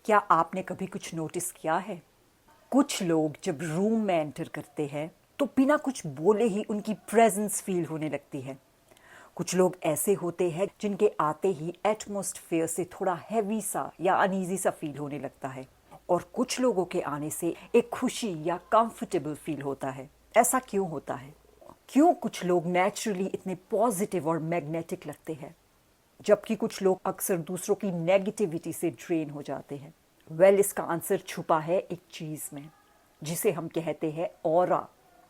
क्या आपने कभी कुछ नोटिस किया है? कुछ लोग जब रूम में एंटर करते हैं तो बिना कुछ बोले ही उनकी प्रेजेंस फील होने लगती है। कुछ लोग ऐसे होते हैं जिनके आते ही एटमॉस्फेयर से थोड़ा हैवी सा या अनईजी सा फील होने लगता है, और कुछ लोगों के आने से एक खुशी या कंफर्टेबल फील होता है। ऐसा क्यों होता है? क्यों कुछ लोग नेचुरली इतने पॉजिटिव और मैग्नेटिक लगते हैं, जबकि कुछ लोग अक्सर दूसरों की नेगेटिविटी से ड्रेन हो जाते हैं? इसका आंसर छुपा है एक चीज में, जिसे हम कहते हैं ऑरा।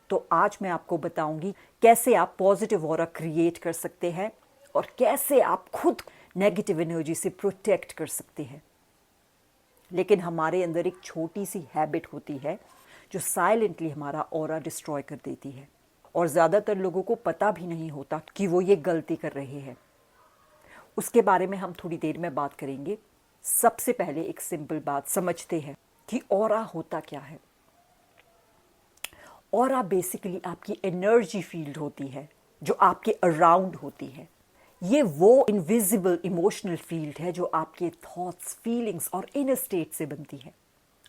तो आज मैं आपको बताऊंगी कैसे आप पॉजिटिव ऑरा क्रिएट कर सकते हैं और कैसे आप खुद नेगेटिव एनर्जी से प्रोटेक्ट कर सकते हैं। लेकिन हमारे अंदर एक छोटी सी हैबिट होती है जो साइलेंटली हमारा ऑरा डिस्ट्रॉय कर देती है, और ज़्यादातर लोगों को पता भी नहीं होता कि वो ये गलती कर रहे हैं। उसके बारे में हम थोड़ी देर में बात करेंगे। सबसे पहले एक सिंपल बात समझते हैं कि ऑरा होता क्या है। ऑरा बेसिकली आपकी एनर्जी फील्ड होती है जो आपके अराउंड होती है। ये वो इनविजिबल इमोशनल फील्ड है जो आपके थॉट्स, फीलिंग्स और इनर स्टेट से बनती है।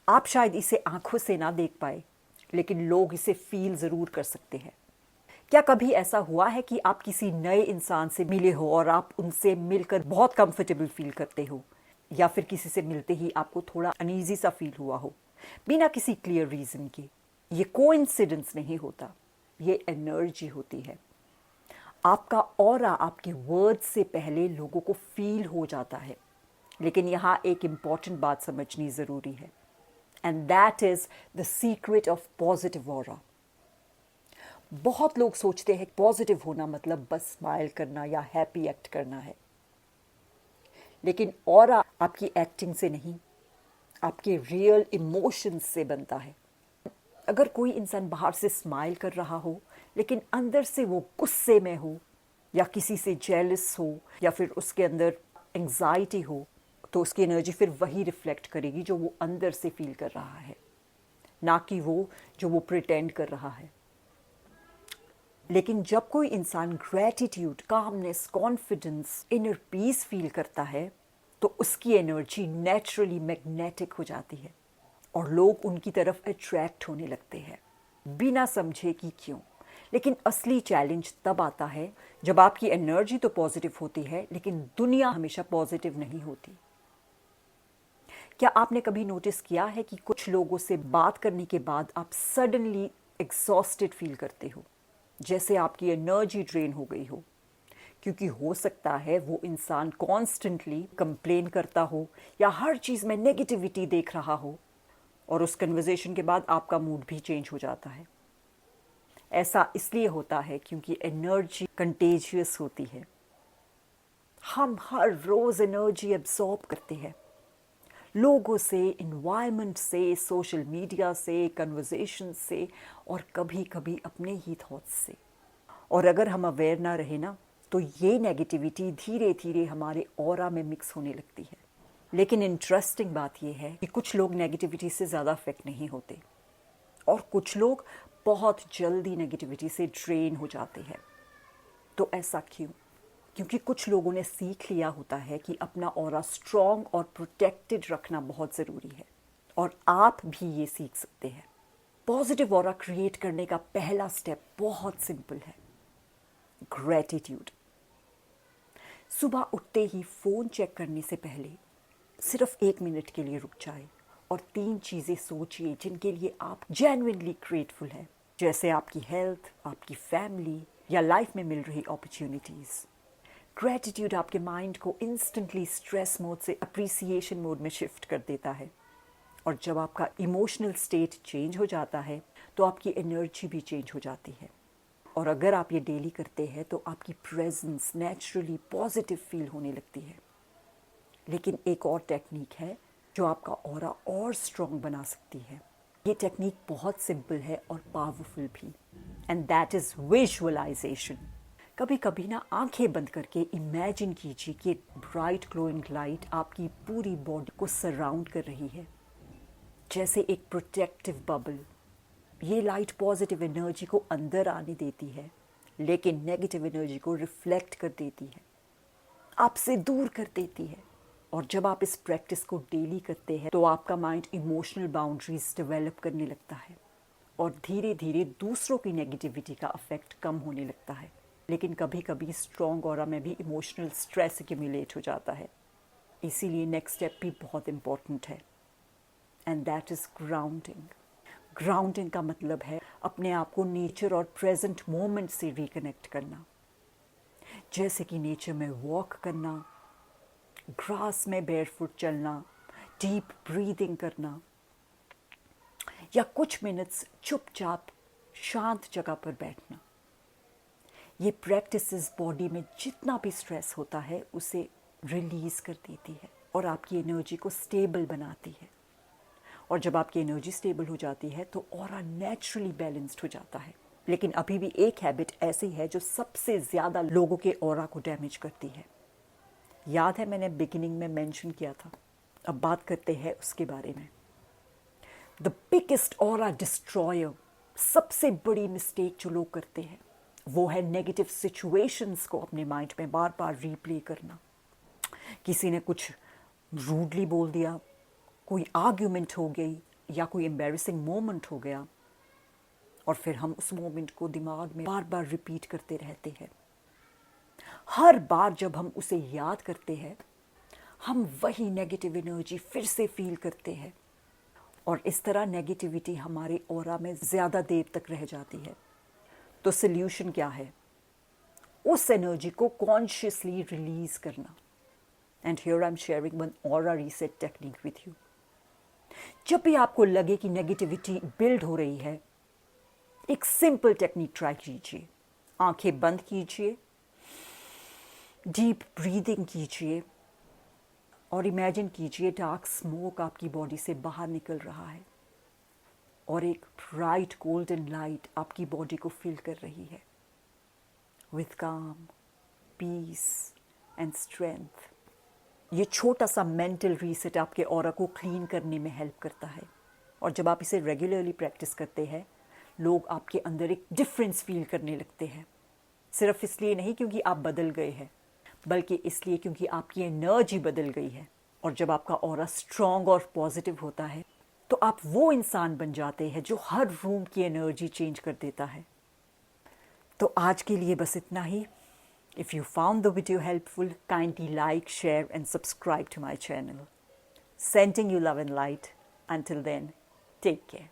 आप शायद इसे आंखों से ना देख पाए, लेकिन लोग इसे फील जरूर कर सकते हैं। क्या कभी ऐसा हुआ है कि आप किसी नए इंसान से मिले हो और आप उनसे मिलकर बहुत कंफर्टेबल फील करते हो, या फिर किसी से मिलते ही आपको थोड़ा अनईजी सा फील हुआ हो बिना किसी क्लियर रीजन के? ये कोइंसिडेंस नहीं होता, ये एनर्जी होती है। आपका ऑरा आपके वर्ड्स से पहले लोगों को फील हो जाता है। लेकिन यहाँ एक इंपॉर्टेंट बात समझनी जरूरी है, and that is the secret of positive aura. बहुत लोग सोचते हैं पॉजिटिव होना मतलब बस स्माइल करना या हैप्पी एक्ट करना है, लेकिन ऑरा आपकी एक्टिंग से नहीं, आपके रियल इमोशंस से बनता है। अगर कोई इंसान बाहर से स्माइल कर रहा हो लेकिन अंदर से वो गुस्से में हो, या किसी से जेलस हो, या फिर उसके अंदर एंजाइटी हो, तो उसकी एनर्जी फिर वही रिफ्लेक्ट करेगी जो वो अंदर से फील कर रहा है, ना कि वो जो वो प्रिटेंड कर रहा है। लेकिन जब कोई इंसान gratitude, calmness, confidence, inner peace feel करता है तो उसकी एनर्जी नेचुरली मैग्नेटिक हो जाती है और लोग उनकी तरफ अट्रैक्ट होने लगते हैं, बिना समझे कि क्यों। लेकिन असली चैलेंज तब आता है जब आपकी एनर्जी तो पॉजिटिव होती है लेकिन दुनिया हमेशा पॉजिटिव नहीं होती। क्या आपने कभी नोटिस किया है कि कुछ लोगों से बात करने के बाद आप सडनली एग्जॉस्टेड फील करते हो, जैसे आपकी एनर्जी ड्रेन हो गई हो? क्योंकि हो सकता है वो इंसान कॉन्स्टेंटली कंप्लेन करता हो या हर चीज़ में नेगेटिविटी देख रहा हो, और उस कन्वर्सेशन के बाद आपका मूड भी चेंज हो जाता है। ऐसा इसलिए होता है क्योंकि एनर्जी कंटेजियस होती है। हम हर रोज एनर्जी एब्सॉर्ब करते हैं, लोगों से, इन्वायरमेंट से, सोशल मीडिया से, कन्वर्सेशन से, और कभी कभी अपने ही थॉट्स से। और अगर हम अवेयर ना रहे ना, तो ये नेगेटिविटी धीरे धीरे हमारे ऑरा में मिक्स होने लगती है। लेकिन इंटरेस्टिंग बात यह है कि कुछ लोग नेगेटिविटी से ज़्यादा अफेक्ट नहीं होते, और कुछ लोग बहुत जल्दी नेगेटिविटी से ड्रेन हो जाते हैं। तो ऐसा क्यों? क्योंकि कुछ लोगों ने सीख लिया होता है कि अपना ऑरा स्ट्रॉन्ग और प्रोटेक्टेड रखना बहुत ज़रूरी है, और आप भी ये सीख सकते हैं। पॉजिटिव ऑरा क्रिएट करने का पहला स्टेप बहुत सिंपल है, ग्रेटिट्यूड। सुबह उठते ही फ़ोन चेक करने से पहले सिर्फ 1 मिनट के लिए रुक जाए और 3 चीज़ें सोचिए जिनके लिए आप जेन्युइनली ग्रेटफुल हैं, जैसे आपकी हेल्थ, आपकी फैमिली, या लाइफ में मिल रही अपॉर्चुनिटीज़। ग्रेटिट्यूड आपके माइंड को इंस्टेंटली स्ट्रेस मोड से अप्रिसिएशन मोड में शिफ्ट कर देता है, और जब आपका इमोशनल स्टेट चेंज हो जाता है तो आपकी एनर्जी भी चेंज हो जाती है। और अगर आप ये डेली करते हैं तो आपकी प्रेजेंस नेचुरली पॉजिटिव फील होने लगती है। लेकिन एक और टेक्निक है जो आपका ऑरा और स्ट्रॉन्ग बना सकती है। ये टेक्निक बहुत सिंपल है और पावरफुल भी, एंड दैट इज विजुअलाइजेशन। कभी कभी ना आंखें बंद करके इमेजिन कीजिए कि ब्राइट ग्लोइंग लाइट आपकी पूरी बॉडी को सराउंड कर रही है, जैसे एक प्रोटेक्टिव बबल। ये लाइट पॉजिटिव एनर्जी को अंदर आने देती है, लेकिन नेगेटिव एनर्जी को रिफ्लेक्ट कर देती है, आपसे दूर कर देती है। और जब आप इस प्रैक्टिस को डेली करते हैं तो आपका माइंड इमोशनल बाउंड्रीज डेवलप करने लगता है और धीरे धीरे दूसरों की नेगेटिविटी का अफेक्ट कम होने लगता है। लेकिन कभी कभी स्ट्रॉन्ग ऑरा में भी इमोशनल स्ट्रेस एक्यूमुलेट हो जाता है, इसीलिए नेक्स्ट स्टेप भी बहुत इम्पोर्टेंट है, and that is grounding. Grounding का मतलब है अपने आप को नेचर और प्रेजेंट मोमेंट से रिकनेक्ट करना, जैसे कि नेचर में वॉक करना, ग्रास में बेयरफुट चलना, डीप ब्रीदिंग करना, या कुछ मिनट्स चुपचाप शांत जगह पर बैठना। ये प्रैक्टिसेस बॉडी में जितना भी स्ट्रेस होता है उसे रिलीज कर देती है और आपकी एनर्जी को स्टेबल बनाती है। और जब आपकी एनर्जी स्टेबल हो जाती है तो ऑरा नेचुरली बैलेंस्ड हो जाता है। लेकिन अभी भी एक हैबिट ऐसी है जो सबसे ज़्यादा लोगों के ऑरा को डैमेज करती है। याद है मैंने बिगिनिंग में मेंशन किया था, अब बात करते हैं उसके बारे में। द बिगेस्ट ऑरा डिस्ट्रॉयर, सबसे बड़ी मिस्टेक जो लोग करते हैं वो है नेगेटिव सिचुएशंस को अपने माइंड में बार बार रीप्ले करना। किसी ने कुछ रूडली बोल दिया, कोई आर्ग्यूमेंट हो गई या कोई एम्बैरेसिंग मोमेंट हो गया, और फिर हम उस मोमेंट को दिमाग में बार बार रिपीट करते रहते हैं। हर बार जब हम उसे याद करते हैं हम वही नेगेटिव एनर्जी फिर से फील करते हैं और इस तरह नेगेटिविटी हमारे ऑरा में ज़्यादा देर तक रह जाती है। तो सल्यूशन क्या है? उस एनर्जी को कॉन्शियसली रिलीज करना। And here I am sharing one aura reset technique with you. जब भी आपको लगे कि नेगेटिविटी बिल्ड हो रही है, एक सिंपल टेक्निक ट्राई कीजिए। आंखें बंद कीजिए, डीप ब्रीदिंग कीजिए और इमेजिन कीजिए डार्क स्मोक आपकी बॉडी से बाहर निकल रहा है और एक ब्राइट गोल्डन लाइट आपकी बॉडी को फिल कर रही है विथ काम, पीस एंड स्ट्रेंथ। ये छोटा सा मेंटल रीसेट आपके ऑरा को क्लीन करने में हेल्प करता है। और जब आप इसे रेगुलरली प्रैक्टिस करते हैं लोग आपके अंदर एक डिफरेंस फील करने लगते हैं। सिर्फ इसलिए नहीं क्योंकि आप बदल गए हैं, बल्कि इसलिए क्योंकि आपकी एनर्जी बदल गई है। और जब आपका ऑरा स्ट्रॉन्ग और पॉजिटिव होता है तो आप वो इंसान बन जाते हैं जो हर रूम की एनर्जी चेंज कर देता है। तो आज के लिए बस इतना ही। If you found the video helpful, kindly like, share and subscribe to my channel. Sending you love and light. Until then, take care.